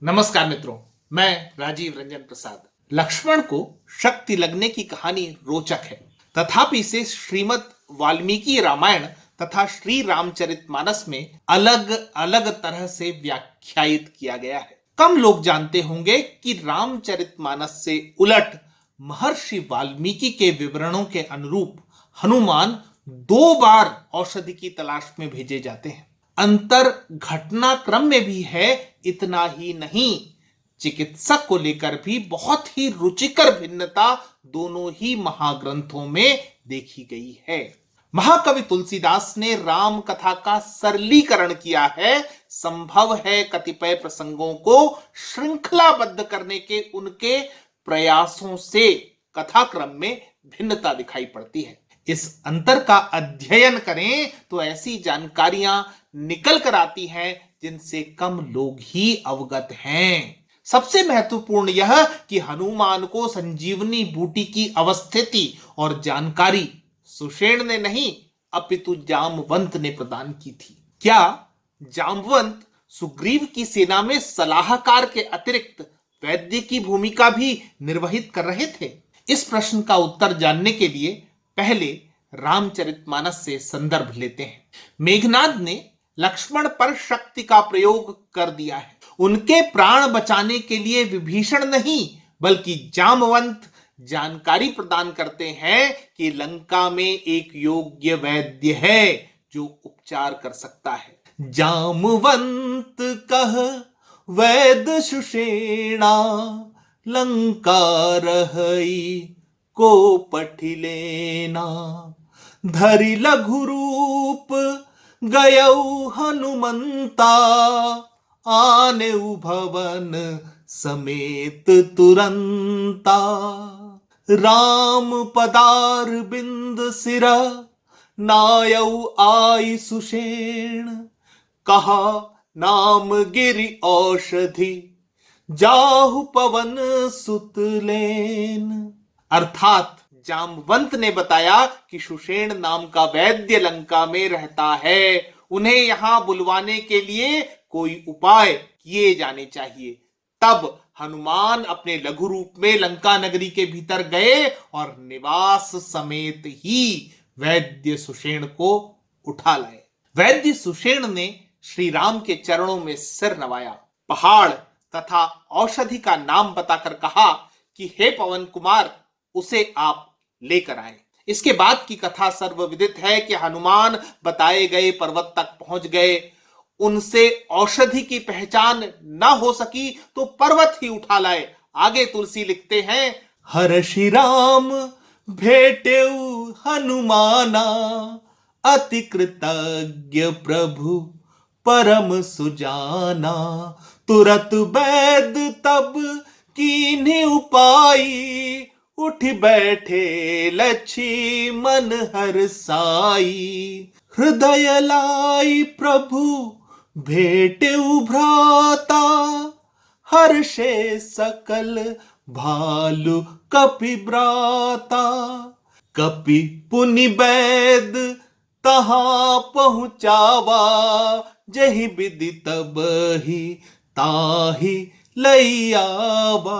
नमस्कार मित्रों, मैं राजीव रंजन प्रसाद। लक्ष्मण को शक्ति लगने की कहानी रोचक है, तथापि इसे श्रीमद् वाल्मीकि रामायण तथा श्री रामचरितमानस में अलग अलग तरह से व्याख्यायित किया गया है। कम लोग जानते होंगे कि रामचरितमानस से उलट महर्षि वाल्मीकि के विवरणों के अनुरूप हनुमान 2 बार औषधि की तलाश में भेजे जाते हैं। अंतर घटनाक्रम में भी है, इतना ही नहीं, चिकित्सक को लेकर भी बहुत ही रुचिकर भिन्नता दोनों ही महाग्रंथों में देखी गई है। महाकवि तुलसीदास ने राम कथा का सरलीकरण किया है। संभव है कतिपय प्रसंगों को श्रृंखलाबद्ध करने के उनके प्रयासों से कथाक्रम में भिन्नता दिखाई पड़ती है। इस अंतर का अध्ययन करें तो ऐसी जानकारियां निकल कर आती हैं जिनसे कम लोग ही अवगत हैं। सबसे महत्वपूर्ण यह कि हनुमान को संजीवनी बूटी की अवस्थिति और जानकारी सुषेण ने नहीं अपितु जामवंत ने प्रदान की थी। क्या जामवंत सुग्रीव की सेना में सलाहकार के अतिरिक्त वैद्य की भूमिका भी निर्वहित कर रहे थे? इस प्रश्न का उत्तर जानने के लिए पहले रामचरितमानस से संदर्भ लेते हैं। मेघनाद ने लक्ष्मण पर शक्ति का प्रयोग कर दिया है। उनके प्राण बचाने के लिए विभीषण नहीं बल्कि जामवंत जानकारी प्रदान करते हैं कि लंका में एक योग्य वैद्य है जो उपचार कर सकता है। जामवंत कह वैद सुषेणा, लंका रहई को पठि लेना। धरि लघु रूप गयऊ हनुमंता, आने भवन समेत तुरंता। राम पदार बिंद सिरा, नायऊ आई सुषेण। कहा नाम गिरि औषधि, जाहु पवन सुत लेन। अर्थात जामवंत ने बताया कि सुषेण नाम का वैद्य लंका में रहता है। उन्हें यहां बुलवाने के लिए कोई उपाय किए जाने चाहिए। तब हनुमान अपने लघु रूप में लंका नगरी के भीतर गए और निवास समेत ही वैद्य सुषेण को उठा लाए। वैद्य सुषेण ने श्री राम के चरणों में सिर नवाया, पहाड़ तथा औषधि का नाम बताकर कहा कि हे पवन कुमार, उसे आप लेकर आए। इसके बाद की कथा सर्वविदित है कि हनुमान बताए गए पर्वत तक पहुंच गए। उनसे औषधि की पहचान न हो सकी तो पर्वत ही उठा लाए। आगे तुलसी लिखते हैं, हर्षि राम भेटेऊ हनुमाना, अति कृतज्ञ प्रभु परम सुजाना। तुरत वैद तब कीन्ही उपाई, उठ बैठे लक्ष्मण हर्षाई। हृदय लाई प्रभु भेटे भ्राता, हर्षे सकल भालु कपि ब्राता। कपि पुनि वैद तहां पहुंचावा, जहि विधि तब ही ताहि लैयावा।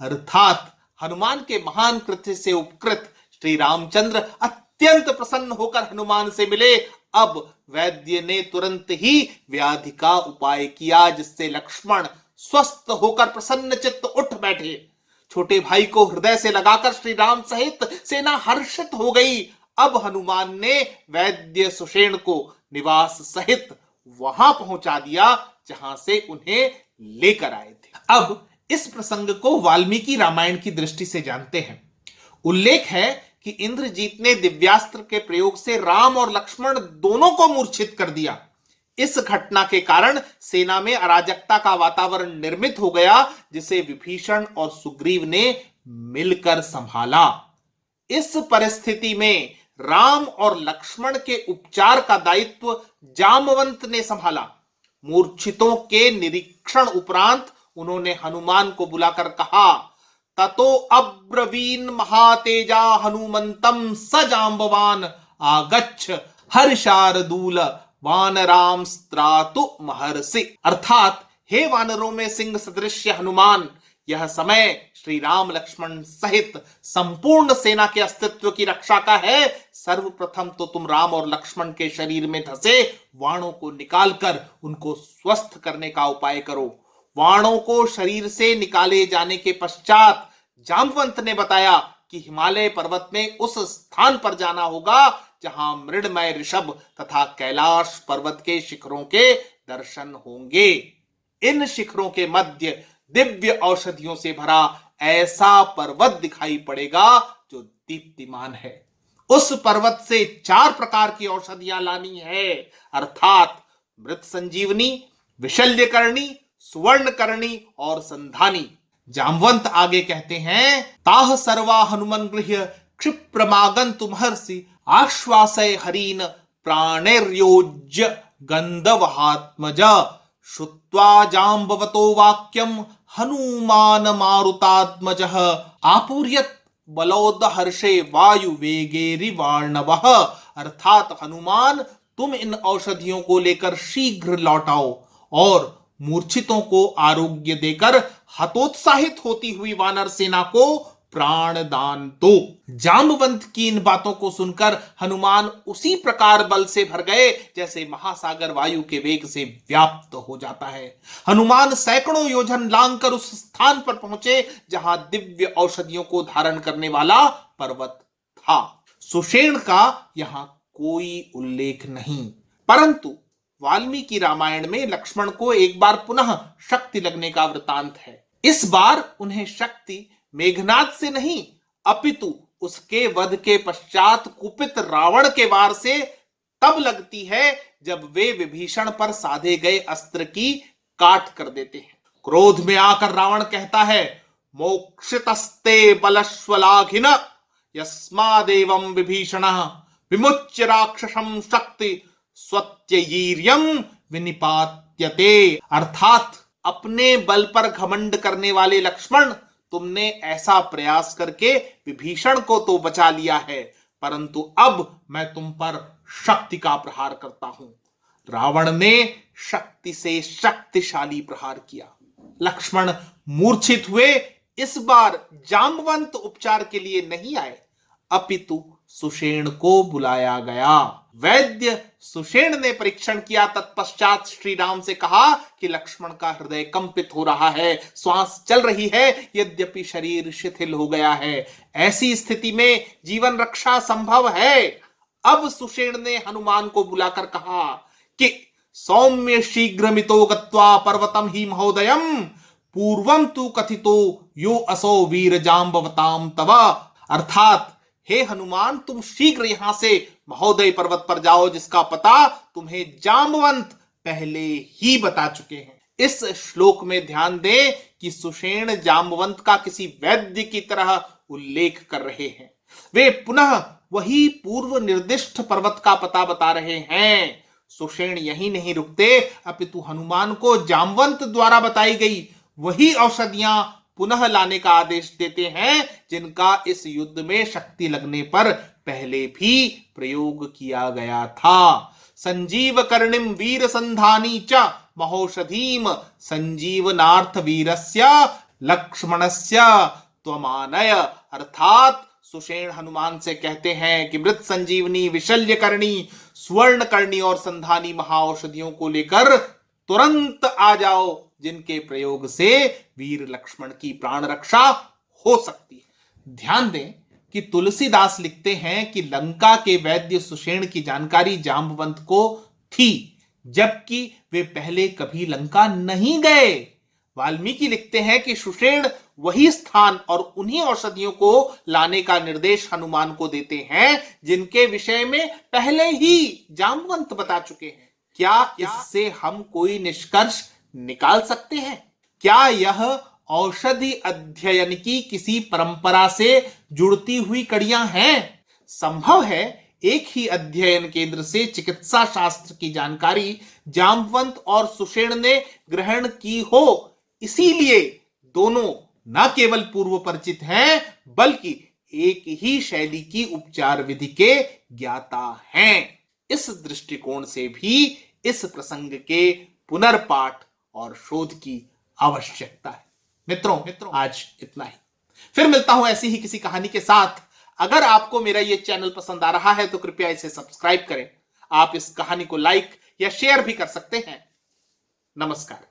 अर्थात हनुमान के महान कृत्य से उपकृत श्री रामचंद्र अत्यंत प्रसन्न होकर हनुमान से मिले। अब वैद्य ने तुरंत ही व्याधि का उपाय किया, जिससे लक्ष्मण स्वस्थ होकर प्रसन्न चित्त उठ बैठे। छोटे भाई को हृदय से लगाकर श्री राम सहित सेना हर्षित हो गई। अब हनुमान ने वैद्य सुषेण को निवास सहित वहां पहुंचा दिया जहां से उन्हें लेकर आए थे। अब इस प्रसंग को वाल्मीकि रामायण की दृष्टि से जानते हैं। उल्लेख है कि इंद्रजीत ने दिव्यास्त्र के प्रयोग से राम और लक्ष्मण दोनों को मूर्छित कर दिया। इस घटना के कारण सेना में अराजकता का वातावरण निर्मित हो गया, जिसे विभीषण और सुग्रीव ने मिलकर संभाला। इस परिस्थिति में राम और लक्ष्मण के उपचार का दायित्व जामवंत ने संभाला। मूर्छितों के निरीक्षण उपरांत उन्होंने हनुमान को बुलाकर कहा, ततो अब्रवीन महातेजा हनुमंतम स जाम्बवान, आगच्छ हर्षार्दूल वानराम स्त्रातु महर्षि। अर्थात हे वानरों में सिंह सदृश हनुमान, यह समय श्री राम लक्ष्मण सहित संपूर्ण सेना के अस्तित्व की रक्षा का है। सर्वप्रथम तो तुम राम और लक्ष्मण के शरीर में धसे वाणों को निकालकर उनको स्वस्थ करने का उपाय करो। वाणों को शरीर से निकाले जाने के पश्चात जामवंत ने बताया कि हिमालय पर्वत में उस स्थान पर जाना होगा जहां मृडमय ऋषभ तथा कैलाश पर्वत के शिखरों के दर्शन होंगे। इन शिखरों के मध्य दिव्य औषधियों से भरा ऐसा पर्वत दिखाई पड़ेगा जो दीप्तिमान है। उस पर्वत से 4 प्रकार की औषधियां लानी है, अर्थात मृत संजीवनी, विशल्यकर्णी, सुवर्णकर्णी और संधानी। जामवंत आगे कहते हैं, ताह सर्वा हनुमन गृह्य क्षिप्रमागंतु महर्षि आश्वासय हरीन प्राणैर्योज्य गंधवहात्मज श्रुत्वा जाम्बवतो वाक्यम हनुमान मारुतात्मजः आपूर्यत बलोद हर्षे वायु वेगेरिवार्णवः। अर्थात हनुमान, तुम इन औषधियों को लेकर शीघ्र लौट आओ और मूर्छितों को आरोग्य देकर हतोत्साहित होती हुई वानर सेना को प्राण दान दो। जाम्बवंत की इन बातों को सुनकर हनुमान उसी प्रकार बल से भर गए जैसे महासागर वायु के वेग से व्याप्त हो जाता है। हनुमान सैकड़ों योजन लांग कर उस स्थान पर पहुंचे जहां दिव्य औषधियों को धारण करने वाला पर्वत था। सुषेण का यहां कोई उल्लेख नहीं, परंतु वाल्मीकि रामायण में लक्ष्मण को एक बार पुनः शक्ति लगने का वृतांत है। इस बार उन्हें शक्ति मेघनाद से नहीं अपितु उसके वध के पश्चात कुपित रावण के वार से तब लगती है जब वे विभीषण पर साधे गए अस्त्र की काट कर देते हैं। क्रोध में आकर रावण कहता है, मोक्षितस्ते बलश्वलाघिन यस्मादेवं विभीषणः विमुच्य राक्षसं शक्ति स्वत्ययीर्यं विनिपात्यते। अर्थात अपने बल पर घमंड करने वाले लक्ष्मण, तुमने ऐसा प्रयास करके विभीषण को तो बचा लिया है, परंतु अब मैं तुम पर शक्ति का प्रहार करता हूं। रावण ने शक्ति से शक्तिशाली प्रहार किया। लक्ष्मण मूर्छित हुए। इस बार जाम्बवंत उपचार के लिए नहीं आए, अपितु सुषेण को बुलाया गया। वैद्य सुषेण ने परीक्षण किया। तत्पश्चात श्री राम से कहा कि लक्ष्मण का हृदय कंपित हो रहा है, श्वास चल रही है, यद्यपि शरीर शिथिल हो गया है। ऐसी स्थिति में जीवन रक्षा संभव है। अब सुषेण ने हनुमान को बुलाकर कहा कि सौम्य शीघ्रमितो गत्वा पर्वतम ही महोदयम पूर्वम तु कथितो यो असो वीर जाम्बवताम तव। अर्थात हे हनुमान, तुम शीघ्र यहां से महोदय पर्वत पर जाओ जिसका पता तुम्हें जाम्बवंत पहले ही बता चुके हैं। इस श्लोक में ध्यान दें कि सुषेण जाम्बवंत का किसी वैद्य की तरह उल्लेख कर रहे हैं। वे पुनः वही पूर्व निर्दिष्ट पर्वत का पता बता रहे हैं। सुषेण यही नहीं रुकते, अपितु हनुमान को जाम्बवंत द्वारा बताई गई वही औषधियां पुनः लाने का आदेश देते हैं जिनका इस युद्ध में शक्ति लगने पर पहले भी प्रयोग किया गया था। संजीव कर्णिम वीर संधानी च महोषधीम संजीवनार्थ वीरस्य लक्ष्मणस्य त्वमानय। अर्थात सुषेण हनुमान से कहते हैं कि मृत संजीवनी, विशल्यकर्णी, सुवर्णकर्णी और संधानी महाऔषधियों को लेकर तुरंत आ जाओ, जिनके प्रयोग से वीर लक्ष्मण की प्राण रक्षा हो सकती है। ध्यान दें कि तुलसीदास लिखते हैं कि लंका के वैद्य सुषेण की जानकारी जाम्बवंत को थी, जबकि वे पहले कभी लंका नहीं गए। वाल्मीकि लिखते हैं कि सुषेण वही स्थान और उन्हीं औषधियों को लाने का निर्देश हनुमान को देते हैं जिनके विषय में पहले ही जाम्बवंत बता चुके हैं। क्या इससे हम कोई निष्कर्ष निकाल सकते हैं? क्या यह औषधि अध्ययन की किसी परंपरा से जुड़ती हुई कड़ियां हैं? संभव है एक ही अध्ययन केंद्र से चिकित्सा शास्त्र की जानकारी जाम्बवंत और सुषेण ने ग्रहण की हो, इसीलिए दोनों न केवल पूर्व परिचित हैं बल्कि एक ही शैली की उपचार विधि के ज्ञाता हैं। इस दृष्टिकोण से भी इस प्रसंग के पुनर्पाठ और शोध की आवश्यकता है। मित्रों आज इतना ही। फिर मिलता हूं ऐसी ही किसी कहानी के साथ। अगर आपको मेरा ये चैनल पसंद आ रहा है तो कृपया इसे सब्सक्राइब करें। आप इस कहानी को लाइक या शेयर भी कर सकते हैं। नमस्कार।